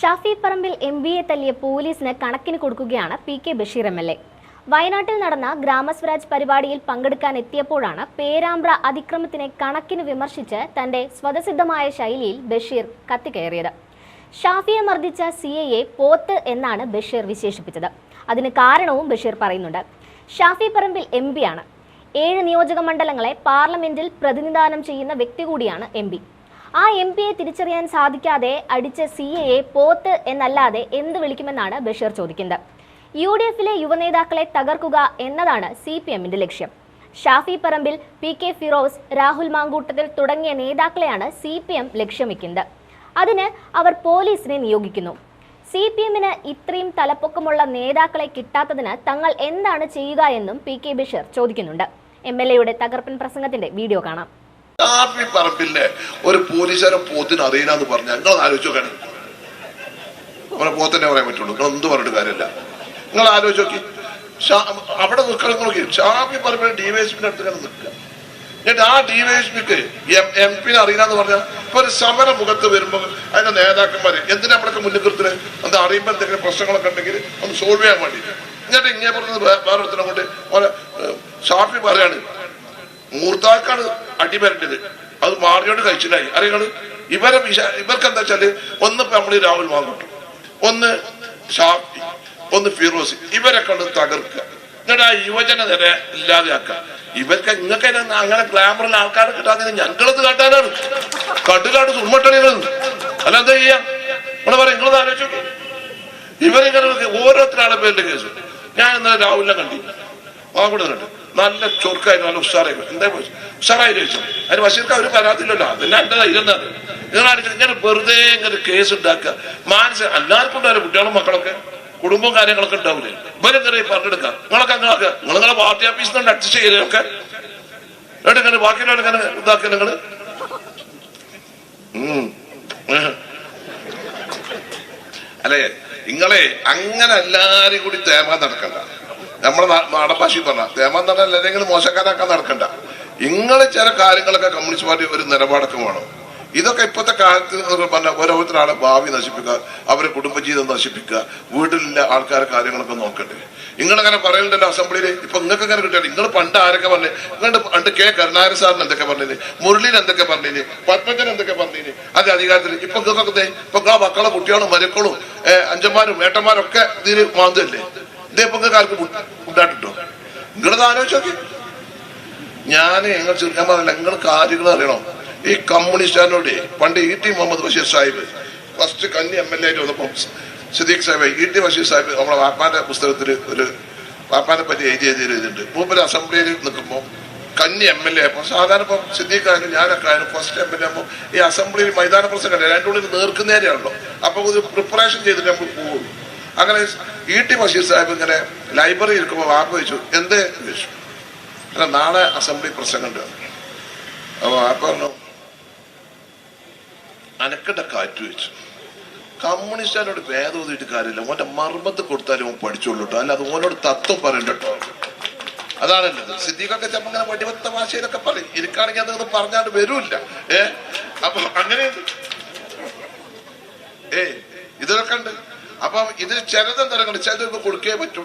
ഷാഫി പറമ്പിൽ എംപിയെ തല്ലിയ പോലീസിന് കണക്കിന് കൊടുക്കുകയാണ് പി.കെ. ബഷീർ എം.എൽ.എ. വയനാട്ടിൽ നടന്ന ഗ്രാമസ്വരാജ് പരിപാടിയിൽ പങ്കെടുക്കാൻ എത്തിയപ്പോഴാണ് പേരാമ്പ്ര അതിക്രമത്തിനെ കണക്കിന് വിമർശിച്ച് തന്റെ സ്വതസിദ്ധമായ ശൈലിയിൽ ബഷീർ കത്തിക്കയറിയത്. ഷാഫിയെ മർദ്ദിച്ച സിഐയെ പോത്ത് എന്നാണ് ബഷീർ വിശേഷിപ്പിച്ചത്. അതിന് കാരണവും ബഷീർ പറയുന്നുണ്ട്. ഷാഫി പറമ്പിൽ എംപിയാണ്. 7 നിയോജക മണ്ഡലങ്ങളെ പാർലമെന്റിൽ പ്രതിനിധാനം ചെയ്യുന്ന വ്യക്തി കൂടിയാണ് എംപി. ആ എംപിയെ തിരിച്ചറിയാൻ സാധിക്കാതെ അടിച്ച സിഐയെ പോത്ത് എന്നല്ലാതെ എന്ത് വിളിക്കുമെന്നാണ് ബഷീർ ചോദിക്കുന്നത്. UDF-ലെ യുവനേതാക്കളെ തകർക്കുക എന്നതാണ് CPM-ന്റെ ലക്ഷ്യം. ഷാഫി പറമ്പിൽ, P.K. ഫിറോസ്, രാഹുൽ മാങ്കൂട്ടത്തിൽ തുടങ്ങിയ നേതാക്കളെയാണ് CPM ലക്ഷ്യം വെക്കുന്നത്. അതിന് അവർ പോലീസിനെ നിയോഗിക്കുന്നു. CPM-ന് ഇത്രയും തലപ്പൊക്കമുള്ള നേതാക്കളെ കിട്ടാത്തതിന് തങ്ങൾ എന്താണ് ചെയ്യുക എന്നും P.K. ബഷീർ ചോദിക്കുന്നുണ്ട്. MLA-യുടെ തകർപ്പൻ പ്രസംഗത്തിന്റെ വീഡിയോ കാണാം. ഷാഫി പറമ്പിലെ ഒരു പോലീസുകാരൻ പോത്തിന് അറിയില്ലെന്ന് പറഞ്ഞാൽ നിങ്ങൾ ആലോചിച്ച് നോക്കണം. നമ്മളെ പോത്തന്നെ പറയാൻ പറ്റുള്ളൂ. നിങ്ങൾ എന്ത് പറഞ്ഞിട്ട് കാര്യമില്ല. നിങ്ങൾ ആലോചിച്ച് നോക്കി. അവിടെ നിൽക്കണം നോക്കി. ഷാഫി പറമ്പിൽ DYSP-ന്റെ അടുത്ത് തന്നെ നിൽക്കുക. എന്നിട്ട് ആ DYSP-ക്ക് MP-നെ അറിയില്ലെന്ന് പറഞ്ഞാൽ ഇപ്പൊ ഒരു സമര മുഖത്ത് വരുമ്പോൾ അതിന്റെ നേതാക്കന്മാര് എന്തിനാ നമ്മളൊക്കെ മുന്നിൽ നിർത്തുന്നത്? എന്താ അറിയുമ്പോൾ എന്തെങ്കിലും പ്രശ്നങ്ങളൊക്കെ ഉണ്ടെങ്കിൽ ഒന്ന് സോൾവ് ചെയ്യാൻ വേണ്ടി. എന്നിട്ട് ഇങ്ങനെ പറഞ്ഞത് വേറെ ഒരുത്തിനെ കൊണ്ട് ഷാഫി പറയാണ് മൂർത്താക്കാണ് അടിപരണ്ടത്. അത് മാറിയോട് കഴിച്ചില്ലായി. അറിയങ്ങള് ഇവർക്ക് എന്താ വെച്ചാല് ഒന്ന് നമ്മൾ രാഹുൽ മാങ്കൂട്ടം, ഒന്ന് ഷാഫി, ഒന്ന് ഫിറോസ്, ഇവരെ കൊണ്ട് തകർക്കുക. എന്നിട്ട് ആ യുവജന നേരെ ഇല്ലാതെയാക്കുക. ഇവർക്ക് ഇങ്ങക്ക് അങ്ങനെ ഗ്ലാമറിൽ ആൾക്കാരെ കിട്ടാതെ ഞങ്ങളത് കാട്ടാനാണ് കട്ടിലാണ് സുമ്മട്ടണികൾ. അല്ല എന്താ ചെയ്യാ? നിങ്ങൾ പറയാം. നിങ്ങളത് ആലോചിച്ചു. ഇവരിങ്ങനെ ഓരോരുത്തരാളെ പേരിന്റെ കേസ്. ഞാൻ ഇന്നലെ രാഹുലിനെ കണ്ടില്ല, മാങ്കൂടെ കണ്ടു. നല്ല ചൊറുക്കായിരുന്നു, നല്ല ഉഷാറായിരുന്നു. എന്താ ഉഷാറായി ചോദിച്ചു. അതിന് ബഷീർക്ക് ഒരു പരാതിയില്ലല്ലോ. അതന്നെ എന്റെ ധൈര്യം തന്നെ. ഇങ്ങനെ വെറുതെ ഇങ്ങനെ കേസ് ഉണ്ടാക്കുക. എല്ലാവർക്കും ഉണ്ടാവില്ല, കുട്ടികളും മക്കളൊക്കെ കുടുംബവും കാര്യങ്ങളൊക്കെ ഉണ്ടാവില്ലേ. ഇവരെങ്ങനെ പറഞ്ഞെടുക്കാം. നിങ്ങളൊക്കെ നിങ്ങളെ പാർട്ടി ഓഫീസിൽ നിന്ന് അഡ്ജസ്റ്റ് ചെയ്തതൊക്കെ എന്നിട്ട് ഇങ്ങനെ ബാക്കിയുള്ള ഇങ്ങനെ ഇതാക്കിയ നിങ്ങള് അല്ലേ? നിങ്ങളെ അങ്ങനെ എല്ലാരും കൂടി തേമാൻ നടക്കണ്ട. നമ്മളെ നാടൻ ഭാഷയിൽ പറഞ്ഞ തേമാൻ നടൻ അല്ലെങ്കിൽ മോശക്കാരാക്കാൻ നടക്കണ്ട. ഇങ്ങള് ചില കാര്യങ്ങളൊക്കെ കമ്മ്യൂണിസ്റ്റ് പാർട്ടി ഒരു നിലപാടൊക്കെ വേണം. ഇതൊക്കെ ഇപ്പോഴത്തെ കാലത്ത് പറഞ്ഞ ഓരോരുത്തരാളെ ഭാവി നശിപ്പിക്കുക, അവരെ കുടുംബജീവിതം നശിപ്പിക്കുക, വീട്ടിലുള്ള ആൾക്കാരെ കാര്യങ്ങളൊക്കെ നോക്കണ്ടേ. നിങ്ങളങ്ങനെ പറയലുണ്ടല്ലോ അസംബ്ലിയില്. ഇപ്പൊ നിങ്ങൾക്ക് അങ്ങനെ കിട്ടിയാൽ നിങ്ങൾ പണ്ട് ആരൊക്കെ പറഞ്ഞേ? നിങ്ങളുടെ പണ്ട് K. കരുണാകരൻ സാറിന് എന്തൊക്കെ പറഞ്ഞിന്, മുരളീൻ എന്തൊക്കെ പറഞ്ഞിന്, പത്മജൻ എന്തൊക്കെ പറഞ്ഞിന്. അത് അധികാരത്തിൽ ഇപ്പൊ നിങ്ങൾക്കൊക്കെ ഇപ്പൊ മക്കളെ കുട്ടികളും മരക്കളും അഞ്ചന്മാരും ഏട്ടന്മാരും ഒക്കെ ഇതിന് മാന്തല്ലേ. ഇതേ ഇപ്പൊ നിങ്ങൾക്ക് ആർക്ക് ഉണ്ടായിട്ടോ? നിങ്ങളത് ആലോചിച്ച് നോക്കി. ഞാൻ പറഞ്ഞില്ല, നിങ്ങൾ കാര്യങ്ങൾ അറിയണം. ഈ കമ്മ്യൂണിസ്റ്റുകാരനോട് പണ്ട് E.T. മുഹമ്മദ് ബഷീർ സാഹിബ് ഫസ്റ്റ് കന്നി MLA ആയിട്ട് വന്നപ്പോ സിദ്ദീഖ് സാഹിബ് E.T. ബഷീർ സാഹിബ് നമ്മളെ വാപ്പാന്റെ പുസ്തകത്തിൽ ഒരു വാപ്പാനെ പറ്റി എഴുതിയിട്ടുണ്ട്. മൂപ്പര് അസംബ്ലിയിൽ നിൽക്കുമ്പോൾ കന്നി MLA ആയപ്പോ സാധാരണ ഇപ്പം സിദ്ദീഖ് ആയാലും ഞാനൊക്കെ ആയാലും ഫസ്റ്റ് MLA ആകുമ്പോൾ ഈ അസംബ്ലിയിൽ മൈതാന പ്രസംഗം രണ്ടു ഉള്ളിൽ നേർക്കുന്നേരെയാണല്ലോ. അപ്പൊ ഇത് പ്രിപ്പറേഷൻ ചെയ്തിട്ട് നമ്മൾ പോകുള്ളൂ. അങ്ങനെ E.T. ബഷീർ സാഹിബ് ഇങ്ങനെ ലൈബ്രറി ഇരിക്കുമ്പോൾ വാപ്പ വെച്ചു എന്തേ ചോദിച്ചു. അല്ല നാളെ അസംബ്ലി പ്രസംഗം ഉണ്ട്. അപ്പൊ വാപ്പ പറഞ്ഞു അനക്കണ്ട കാറ്റ് വെച്ചു. കമ്മ്യൂണിസ്റ്റുകാരോട് ഭേദം ഓതിയിട്ട് കാര്യമില്ല. ഓന്റെ മർമ്മത്ത് കൊടുത്താലും ഓൻ പഠിച്ചോളൂ കേട്ടോ. അല്ലാതെ ഓനോട് തത്വം പറയണ്ടോ. അതാണല്ലത്. സിദ്ദീഖൊക്കെ ചിലപ്പോൾ ഇങ്ങനെ വടിവത്ത ഭാഷയിലൊക്കെ പറയും. എനിക്കാണെങ്കിൽ അതൊന്നും പറഞ്ഞാണ്ട് വരൂല്ല. അപ്പൊ അങ്ങനെ ഇതൊക്കെ ഉണ്ട്. അപ്പൊ ഇതിൽ ചിലതെന്താ ചിലതൊക്കെ കൊടുക്കേ പറ്റും.